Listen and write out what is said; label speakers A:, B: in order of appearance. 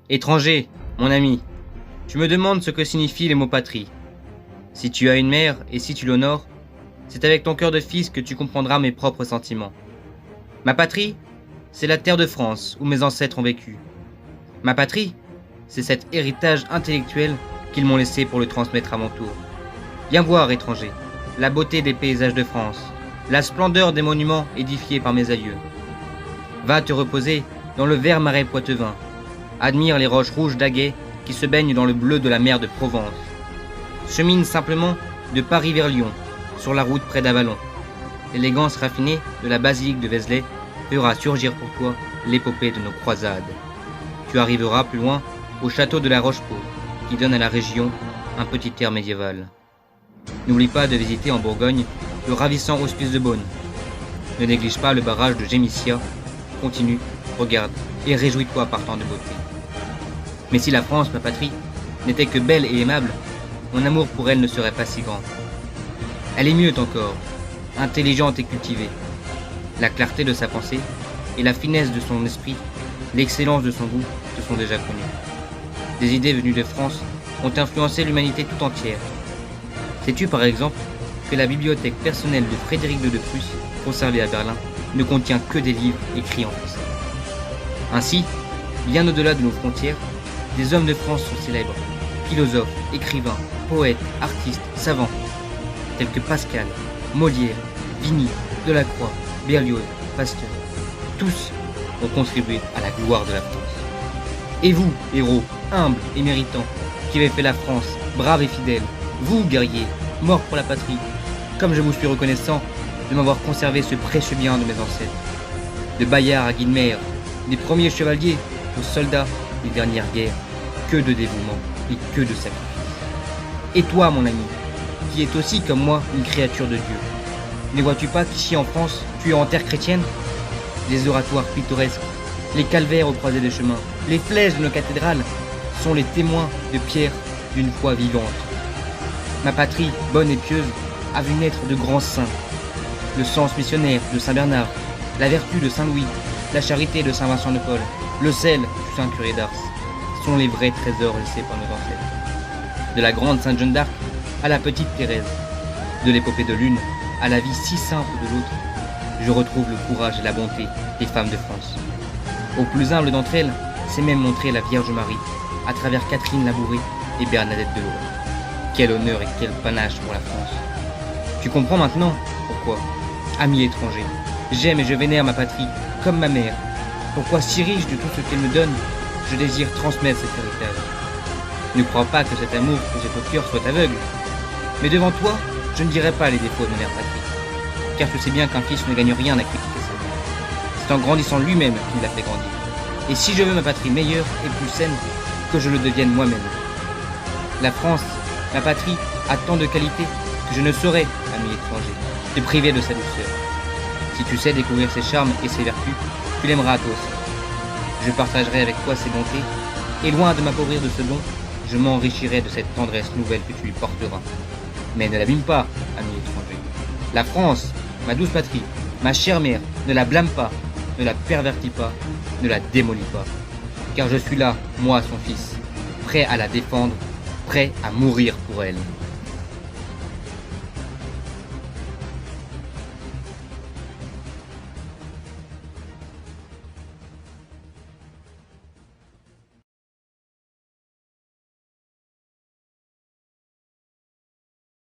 A: Étranger, mon ami, tu me demandes ce que signifie le mot patrie. Si tu as une mère et si tu l'honores, c'est avec ton cœur de fils que tu comprendras mes propres sentiments. Ma patrie, c'est la terre de France où mes ancêtres ont vécu. Ma patrie, c'est cet héritage intellectuel qu'ils m'ont laissé pour le transmettre à mon tour. Viens voir, étranger, la beauté des paysages de France, la splendeur des monuments édifiés par mes aïeux. Va te reposer dans le vert marais poitevin. Admire les roches rouges d'Aguet qui se baignent dans le bleu de la mer de Provence. Chemine simplement de Paris vers Lyon, sur la route près d'Avalon. L'élégance raffinée de la basilique de Vézelay fera surgir pour toi l'épopée de nos croisades. Tu arriveras plus loin au château de la Rochepot, qui donne à la région un petit air médiéval. N'oublie pas de visiter en Bourgogne le ravissant hospice de Beaune. Ne néglige pas le barrage de Gémissia. Continue, regarde et réjouis-toi par tant de beauté. Mais si la France, ma patrie, n'était que belle et aimable, mon amour pour elle ne serait pas si grand. Elle est mieux encore, intelligente et cultivée. La clarté de sa pensée et la finesse de son esprit, l'excellence de son goût te sont déjà connues. Des idées venues de France ont influencé l'humanité tout entière. Sais-tu par exemple que la bibliothèque personnelle de Frédéric II de Prusse, conservée à Berlin, ne contient que des livres écrits en français. Ainsi, bien au-delà de nos frontières, des hommes de France sont célèbres, philosophes, écrivains, poètes, artistes, savants, tels que Pascal, Molière, Vigny, Delacroix, Berlioz, Pasteur. Tous ont contribué à la gloire de la France. Et vous, héros, humbles et méritants, qui avez fait la France, braves et fidèles, vous, guerriers, morts pour la patrie, comme je vous suis reconnaissant de m'avoir conservé ce précieux bien de mes ancêtres. De Bayard à Guilmer, des premiers chevaliers aux soldats des dernières guerres, que de dévouement et que de sacrifice. Et toi, mon ami, qui es aussi comme moi une créature de Dieu, ne vois-tu pas qu'ici en France, tu es en terre chrétienne? Les oratoires pittoresques, les calvaires aux croisées des chemins, les flèches de nos cathédrales sont les témoins de Pierre d'une foi vivante. Ma patrie, bonne et pieuse, a vu naître de grands saints. Le sens missionnaire de Saint Bernard, la vertu de Saint Louis, la charité de Saint Vincent de Paul, le sel du Saint Curé d'Ars sont les vrais trésors laissés par nos ancêtres. De la grande Sainte Jeanne d'Arc à la petite Thérèse, de l'épopée de l'une à la vie si simple de l'autre, je retrouve le courage et la bonté des femmes de France. Au plus humble d'entre elles, c'est même montrer la Vierge Marie à travers Catherine Labouré et Bernadette de Lourdes. Quel honneur et quel panache pour la France. Tu comprends maintenant pourquoi, ami étranger, j'aime et je vénère ma patrie comme ma mère. Pourquoi, si riche de tout ce qu'elle me donne, je désire transmettre cet héritage. Ne crois pas que cet amour que j'ai au cœur soit aveugle. Mais devant toi, je ne dirai pas les défauts de ma mère patrie, car je sais bien qu'un fils ne gagne rien à critiquer sa mère. C'est en grandissant lui-même qu'il l'a fait grandir. Et si je veux ma patrie meilleure et plus saine, que je le devienne moi-même. La France, ma patrie, a tant de qualités que je ne saurais, ami étranger, te priver de sa douceur. Si tu sais découvrir ses charmes et ses vertus, tu l'aimeras toi aussi. Je partagerai avec toi ses bontés, et loin de m'appauvrir de ce don, je m'enrichirai de cette tendresse nouvelle que tu lui porteras. Mais ne l'abîme pas, ami étranger. La France, ma douce patrie, ma chère mère, ne la blâme pas, ne la pervertis pas, ne la démolis pas. Car je suis là, moi son fils, prêt à la défendre, prêt à mourir pour elle.